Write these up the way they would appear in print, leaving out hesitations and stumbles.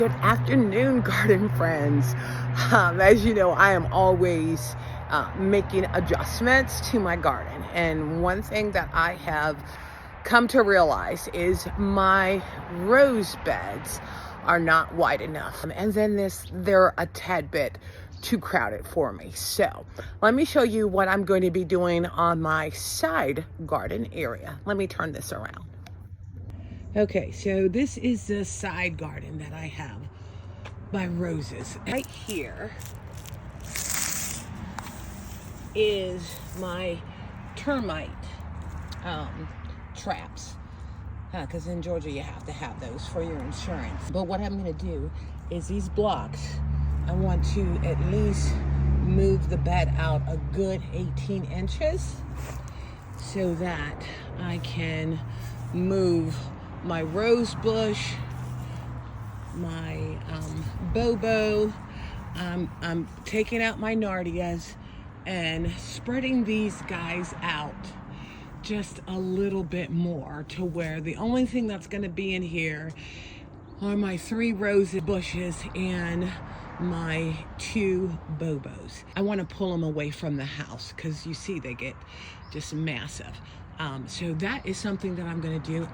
Good afternoon, garden friends. As you know, I am always making adjustments to my garden. And one thing that I have come to realize is my rose beds are not wide enough. And then they're a tad bit too crowded for me. So let me show you what I'm going to be doing on my side garden area. Let me turn this around. Okay, so this is the side garden that I have by roses. Right here is my termite traps, because in Georgia you have to have those for your insurance. But what I'm going to do is these blocks, I want to at least move the bed out a good 18 inches so that I can move my rose bush, my bobo. I'm taking out my nardias and spreading these guys out just a little bit more to where the only thing that's going to be in here are my 3 rose bushes and my 2 bobos. I want to pull them away from the house because you see they get just massive. So that is something that I'm going to do.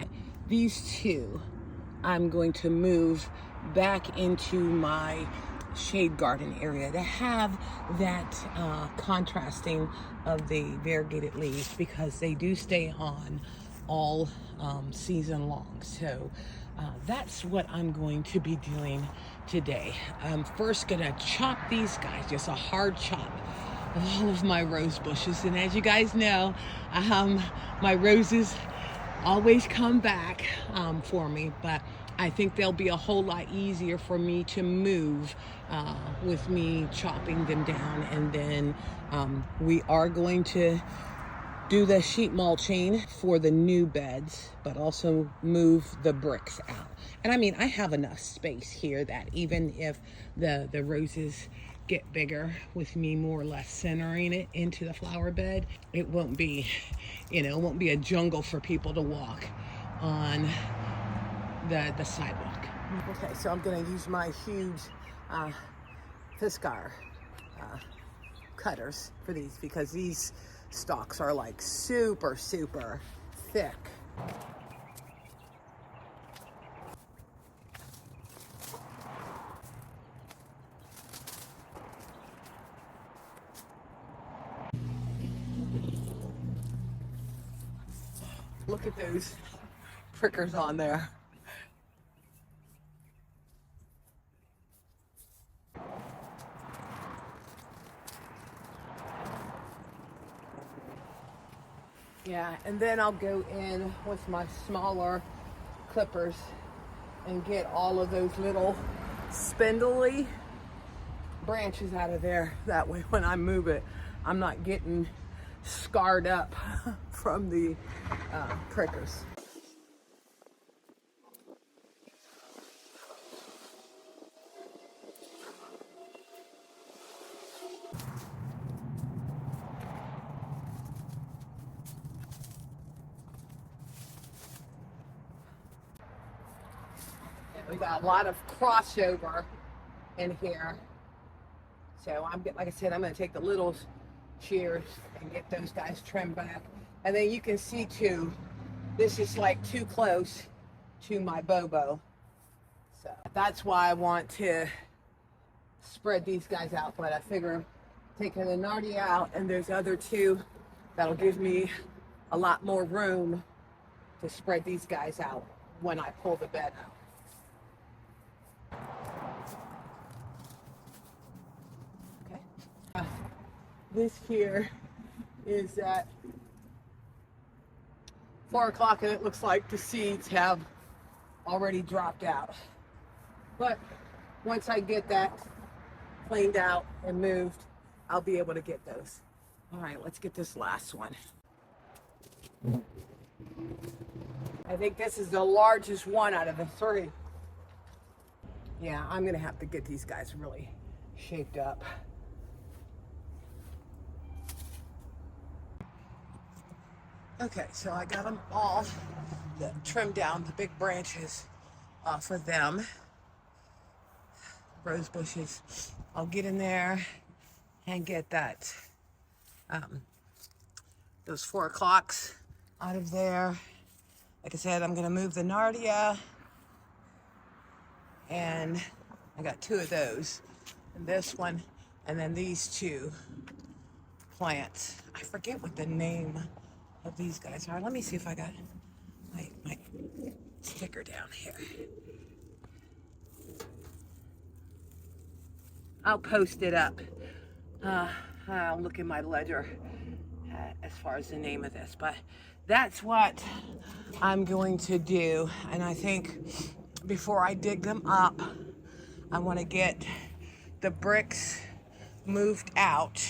These 2 I'm going to move back into my shade garden area to have that contrasting of the variegated leaves, because they do stay on all season long. So that's what I'm going to be doing today. I'm first gonna chop these guys, just a hard chop of all of my rose bushes. And as you guys know, my roses always come back for me, but I think they'll be a whole lot easier for me to move with me chopping them down. And then we are going to do the sheet mulching for the new beds, but also move the bricks out. And I mean, I have enough space here that even if the roses get bigger, with me more or less centering it into the flower bed, it won't be, it won't be a jungle for people to walk on the sidewalk. Okay, so I'm going to use my huge Fiskar cutters for these, because these stalks are like super thick. Look at those prickers on there. Yeah, and then I'll go in with my smaller clippers and get all of those little spindly branches out of there. That way when I move it, I'm not getting scarred up from the prickers. We got a lot of crossover in here. So like I said, I'm going to take the little shears and get those guys trimmed back. And then you can see too, this is like too close to my bobo. So that's why I want to spread these guys out. But I figure taking the nardia out and there's other 2, that'll give me a lot more room to spread these guys out when I pull the bed out. This here is at 4 o'clock, and it looks like the seeds have already dropped out. But once I get that cleaned out and moved, I'll be able to get those. All right, let's get this last one. I think this is the largest one out of the 3. Yeah, I'm gonna have to get these guys really shaped up. Okay, so I got them all trimmed down, the big branches off of them. rose bushes. I'll get in there and get that, those 4 o'clocks out of there. Like I said, I'm gonna move the Nardia, and I got 2 of those, and this one, and then these 2 plants. I forget what the name of these guys are. Let me see if I got my sticker down here. I'll post it up. I'll look in my ledger as far as the name of this, but that's what I'm going to do. And I think before I dig them up, I want to get the bricks moved out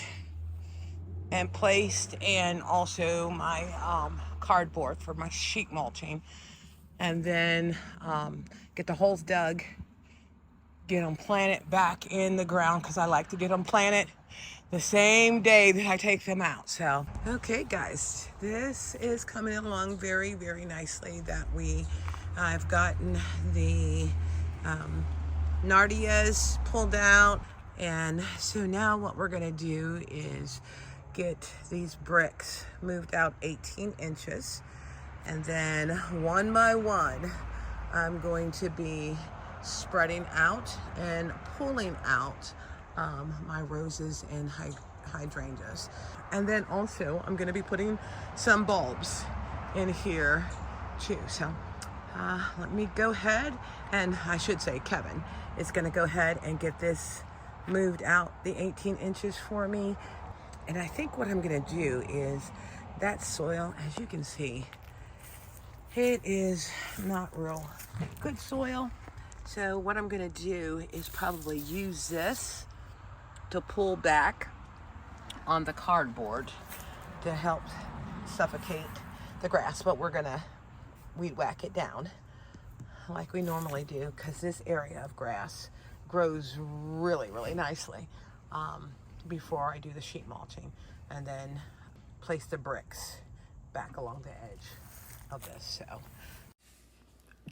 and placed, and also my cardboard for my sheet mulching, and then get the holes dug, get them planted back in the ground, because I like to get them planted the same day that I take them out. So, okay guys, this is coming along very, very nicely. That I've gotten the Nardias pulled out, and so now what we're gonna do is get these bricks moved out 18 inches, and then one by one I'm going to be spreading out and pulling out my roses and hydrangeas. And then also I'm going to be putting some bulbs in here too. So let me go ahead, and I should say Kevin is going to go ahead and get this moved out the 18 inches for me. And I think what I'm going to do is, that soil, as you can see, it is not real good soil. So what I'm going to do is probably use this to pull back on the cardboard to help suffocate the grass. But we're going to weed whack it down like we normally do, because this area of grass grows really, really nicely before I do the sheet mulching, and then place the bricks back along the edge of this. So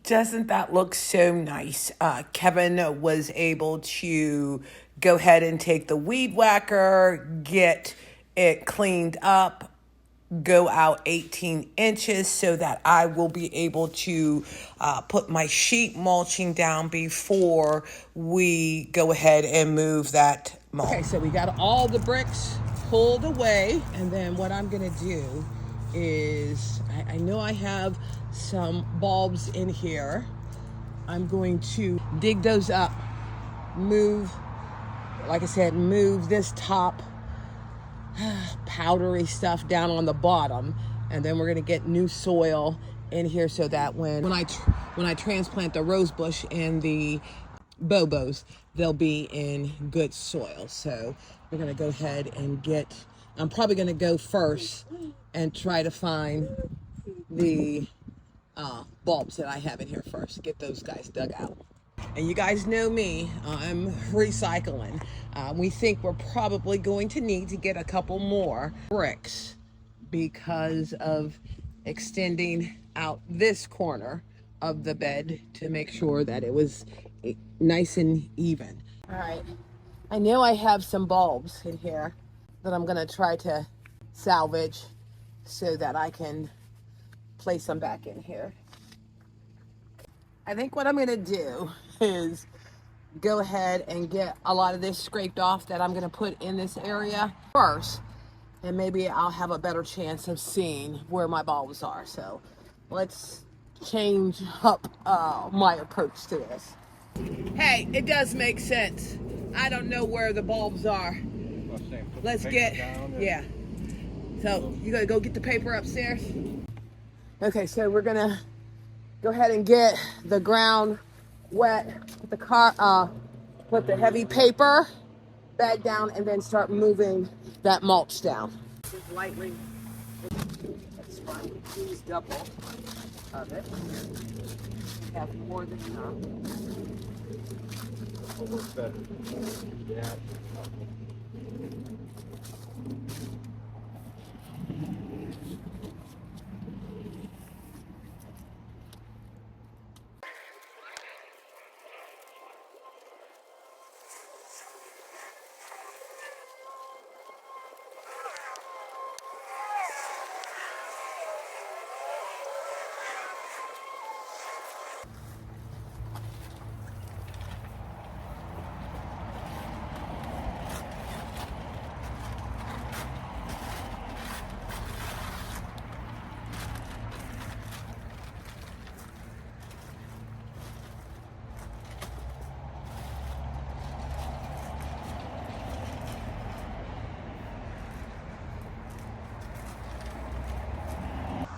doesn't that look so nice? Kevin was able to go ahead and take the weed whacker, get it cleaned up, go out 18 inches so that I will be able to put my sheet mulching down before we go ahead and move that mulch. Okay, so we got all the bricks pulled away, and then what I'm gonna do is, I know I have some bulbs in here. I'm going to dig those up, move, like I said, move this top powdery stuff down on the bottom, and then we're gonna get new soil in here so that when I transplant the rose bush and the bobos, they'll be in good soil. So we're gonna go ahead and I'm probably gonna go first and try to find the bulbs that I have in here first, get those guys dug out. And you guys know me, I'm recycling. We think we're probably going to need to get a couple more bricks because of extending out this corner of the bed to make sure that it was nice and even. All right, I know I have some bulbs in here that I'm gonna try to salvage so that I can place them back in here. I think what I'm gonna do is go ahead and get a lot of this scraped off that I'm gonna put in this area first, and maybe I'll have a better chance of seeing where my bulbs are. So let's change up my approach to this. Hey, it does make sense. I don't know where the bulbs are. Let's get, yeah. So you gotta go get the paper upstairs? Okay, so we're gonna go ahead and get the ground wet, put the heavy paper bag down, and then start moving that mulch down. Just lightly, that's fine. Use double of it. We have more than enough. Will work better. Yeah.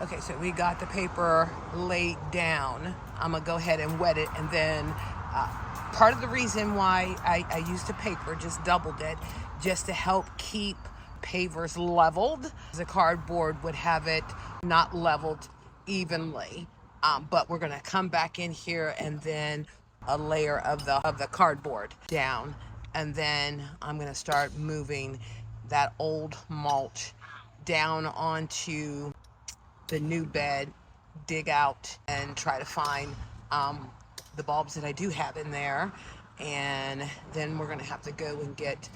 Okay, so we got the paper laid down. I'm gonna go ahead and wet it, and then part of the reason why I used the paper, just doubled it, just to help keep pavers leveled. The cardboard would have it not leveled evenly, but we're gonna come back in here and then a layer of the cardboard down, and then I'm gonna start moving that old mulch down onto the new bed, dig out and try to find the bulbs that I do have in there. And then we're gonna have to go and get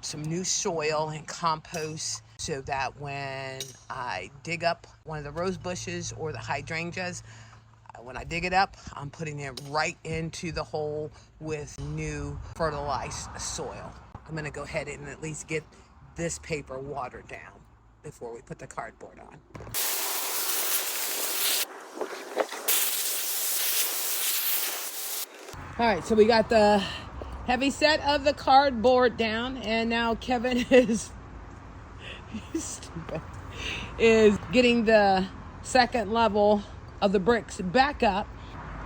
some new soil and compost, so that when I dig up one of the rose bushes or the hydrangeas, when I dig it up, I'm putting it right into the hole with new fertilized soil. I'm gonna go ahead and at least get this paper watered down before we put the cardboard on. All right, so we got the heavy set of the cardboard down, and now Kevin is is getting the second level of the bricks back up,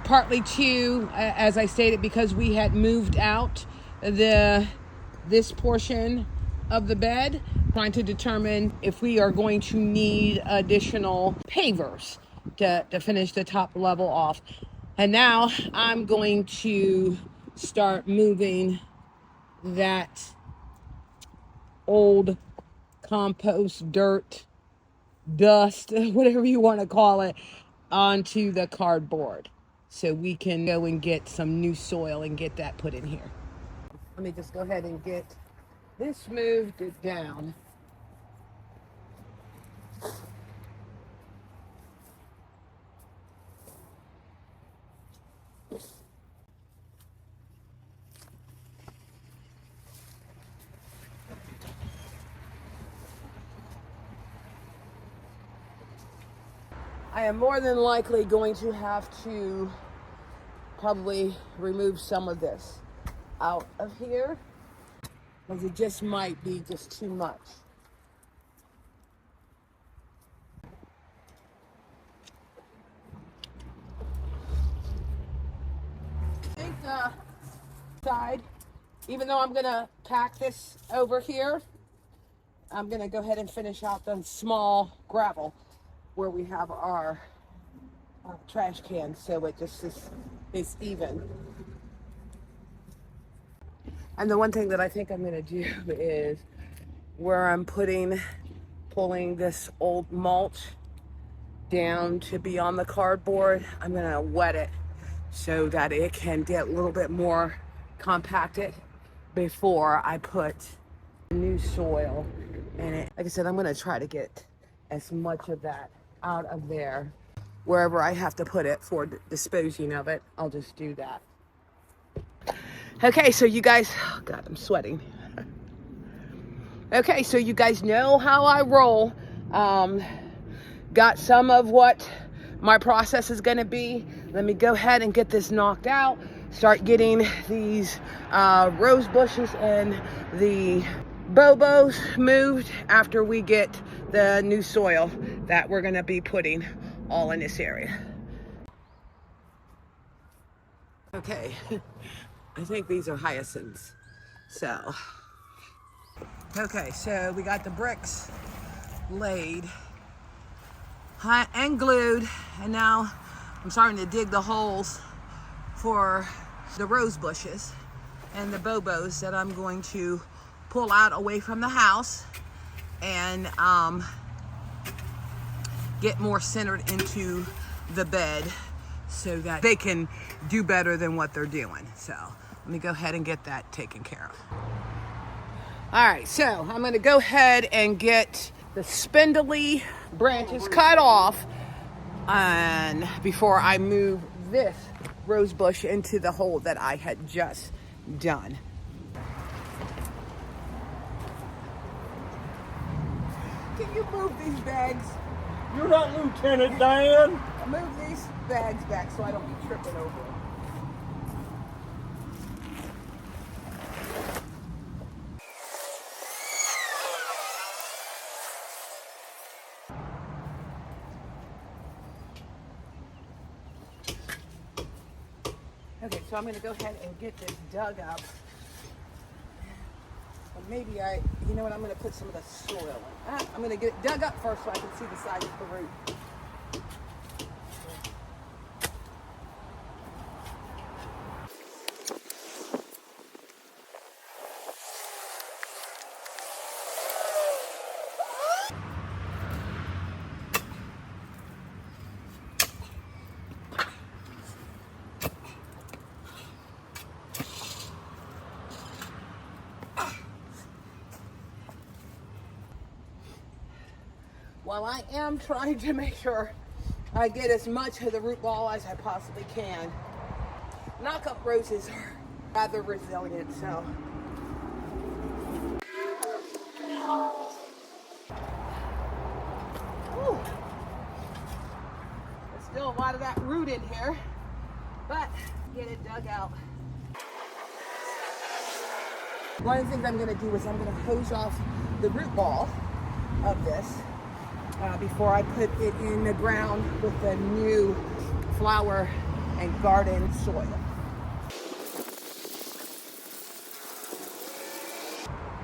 partly too, as I stated, because we had moved out this portion of the bed, trying to determine if we are going to need additional pavers to finish the top level off. And now I'm going to start moving that old compost, dirt, dust, whatever you want to call it, onto the cardboard, so we can go and get some new soil and get that put in here. Let me just go ahead and get this moved down. I am more than likely going to have to probably remove some of this out of here, because it just might be just too much. I think the side, even though I'm gonna pack this over here, I'm gonna go ahead and finish out the small gravel where we have our trash cans, so it just is even. And the one thing that I think I'm gonna do is where I'm pulling this old mulch down to be on the cardboard, I'm gonna wet it so that it can get a little bit more compacted before I put new soil in it. Like I said, I'm gonna try to get as much of that out of there. Wherever I have to put it for disposing of it, I'll just do that. Okay, so you guys, oh God, I'm sweating. Okay, so you guys know how I roll. Got some of what my process is gonna be. Let me go ahead and get this knocked out. Start getting these rose bushes and the bobos moved after we get the new soil that we're gonna be putting all in this area. Okay, I think these are hyacinths. So, okay, so we got the bricks laid and glued, and now I'm starting to dig the holes for the rose bushes and the bobos that I'm going to pull out away from the house and get more centered into the bed so that they can do better than what they're doing. So let me go ahead and get that taken care of. All right, so I'm gonna go ahead and get the spindly branches cut off, and before I move this rose bush into the hole that I had just done. Can you move these bags? You're not Lieutenant Dan. Move these bags back so I don't be tripping over them. So I'm going to go ahead and get this dug up. Or maybe you know what, I'm going to put some of the soil in. I'm going to get it dug up first so I can see the size of the root. While I am trying to make sure I get as much of the root ball as I possibly can, knockup roses are rather resilient, so. Ooh. There's still a lot of that root in here, but get it dug out. One of the things I'm going to do is I'm going to hose off the root ball of this before I put it in the ground with the new flower and garden soil.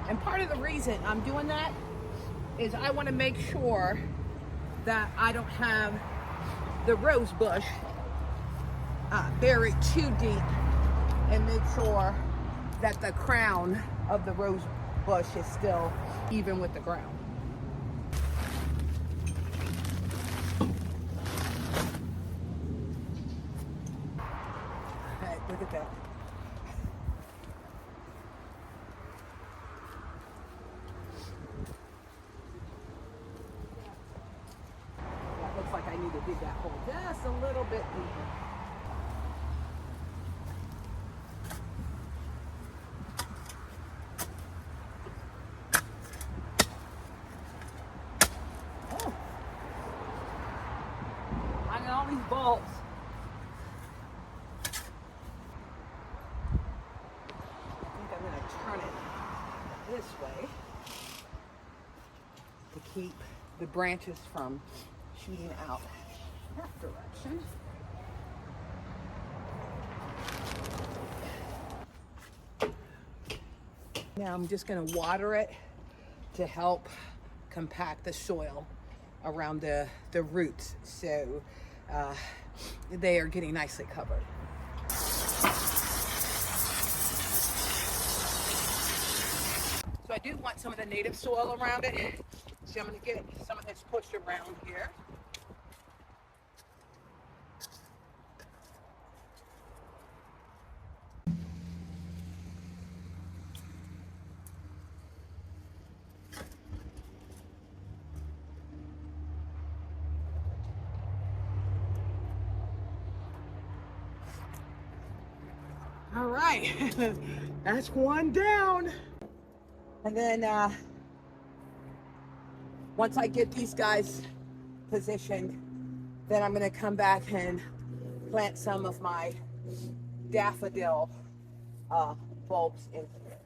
And part of the reason I'm doing that is I want to make sure that I don't have the rose bush buried too deep, and make sure that the crown of the rose bush is still even with the ground. All right, look at that. That looks like I need to dig that hole just a little bit deeper. All these bulbs. I think I'm going to turn it this way to keep the branches from shooting out that direction. Now I'm just going to water it to help compact the soil around the roots, so they are getting nicely covered. So I do want some of the native soil around it, so I'm going to get some of this pushed around here. All right, that's one down. And then once I get these guys positioned, then I'm gonna come back and plant some of my daffodil bulbs in here.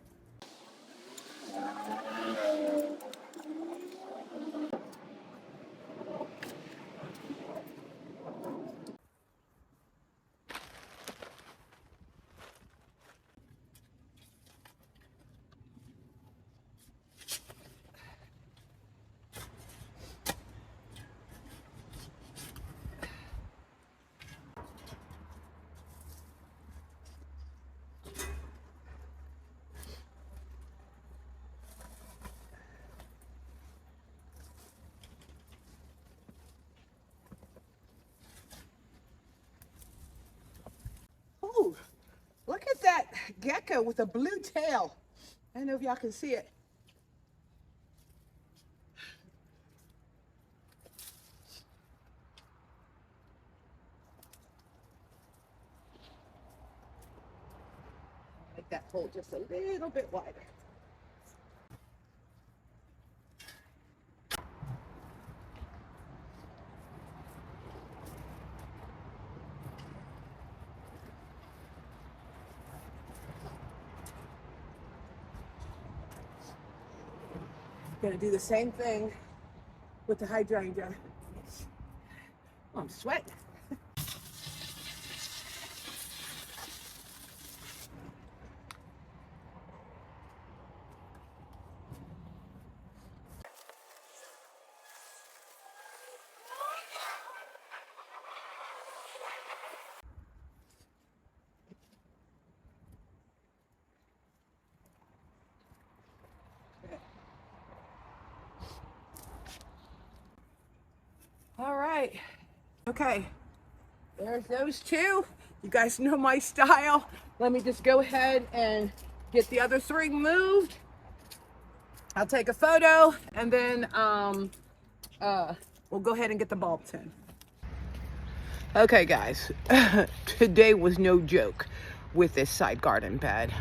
Ooh, look at that gecko with a blue tail. I don't know if y'all can see it. Make that hole just a little bit wider. Gonna do the same thing with the hydrangea. Oh, I'm sweating. right. Okay. There's those two. You guys know my style. Let me just go ahead and get the other three moved. I'll take a photo and then we'll go ahead and get the bulbs in. Okay guys, today was no joke with this side garden bed.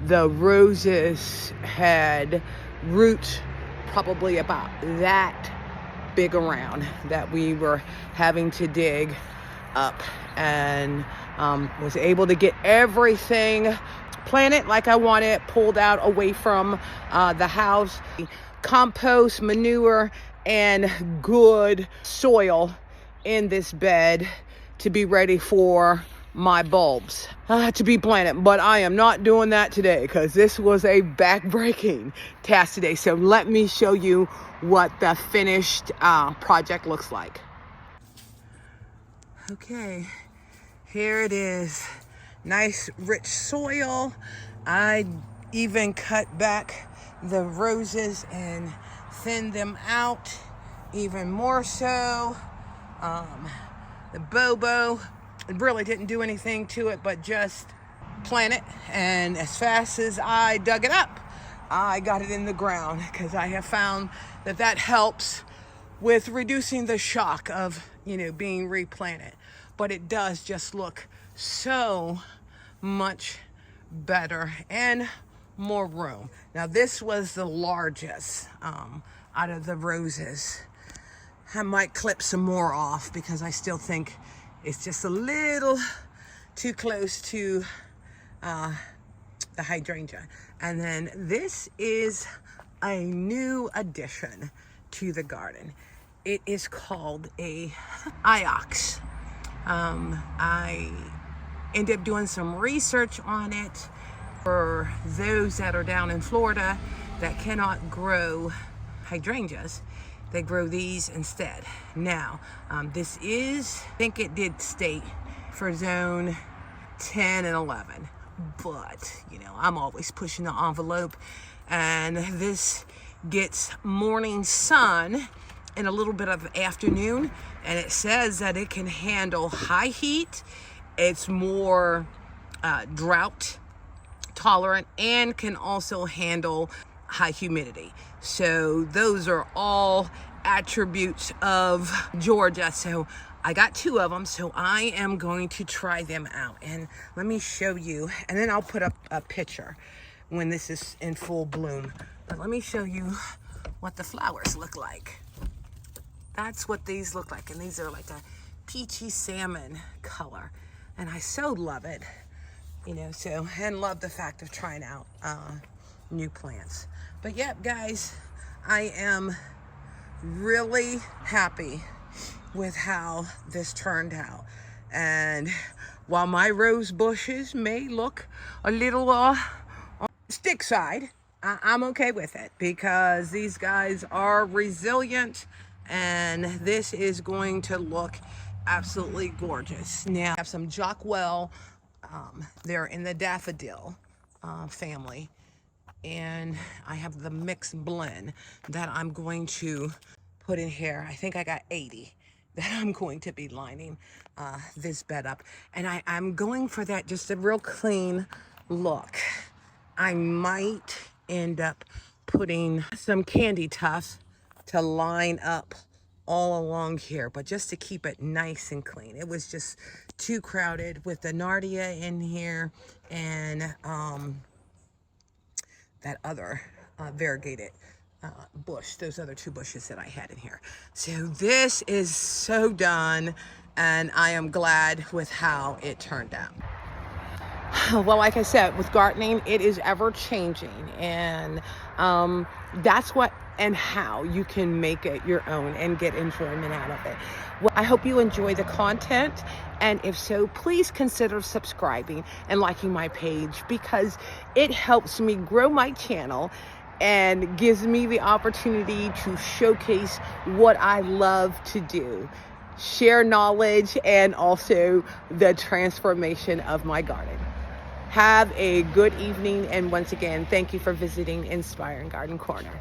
The roses had roots probably about that big around that we were having to dig up, and was able to get everything planted like I wanted, pulled out away from the house. Compost, manure, and good soil in this bed to be ready for my bulbs to be planted. But I am not doing that today because this was a back-breaking task today. So let me show you what the finished project looks like. Okay, here it is. Nice rich soil. I even cut back the roses and thinned them out even more so. The bobo really didn't do anything to it but just plant it, and as fast as I dug it up, I got it in the ground because I have found that that helps with reducing the shock of, you know, being replanted. But it does just look so much better and more room. Now this was the largest out of the roses. I might clip some more off because I still think it's just a little too close to the hydrangea. And then this is a new addition to the garden. It is called a iox. I ended up doing some research on it for those that are down in Florida that cannot grow hydrangeas. They grow these instead. Now, this is, I think it did state for zone 10 and 11, but you know, I'm always pushing the envelope, and this gets morning sun and a little bit of afternoon, and it says that it can handle high heat. It's more drought tolerant and can also handle high humidity. So those are all attributes of Georgia. So I got two of them, so I am going to try them out. And let me show you, and then I'll put up a picture when this is in full bloom. But let me show you what the flowers look like. That's what these look like, and these are like a peachy salmon color. And I so love it, you know, so, and love the fact of trying out new plants. But yep, guys, I am really happy with how this turned out. And while my rose bushes may look a little on the stick side, I'm okay with it because these guys are resilient, and this is going to look absolutely gorgeous. Now I have some Jockwell, they're in the daffodil family, and I have the mixed blend that I'm going to put in here. I think I got 80 that I'm going to be lining this bed up, and I'm going for that just a real clean look. I might end up putting some candy tuft to line up all along here, but just to keep it nice and clean. It was just too crowded with the Nardia in here and that other variegated bush, those other two bushes that I had in here. So this is so done, and I am glad with how it turned out. Well, like I said, with gardening, it is ever changing, and that's what and how you can make it your own and get enjoyment out of it. Well, I hope you enjoy the content, and if so, please consider subscribing and liking my page because it helps me grow my channel and gives me the opportunity to showcase what I love to do, share knowledge, and also the transformation of my garden. Have a good evening, and once again, thank you for visiting Inspiring Garden Corner.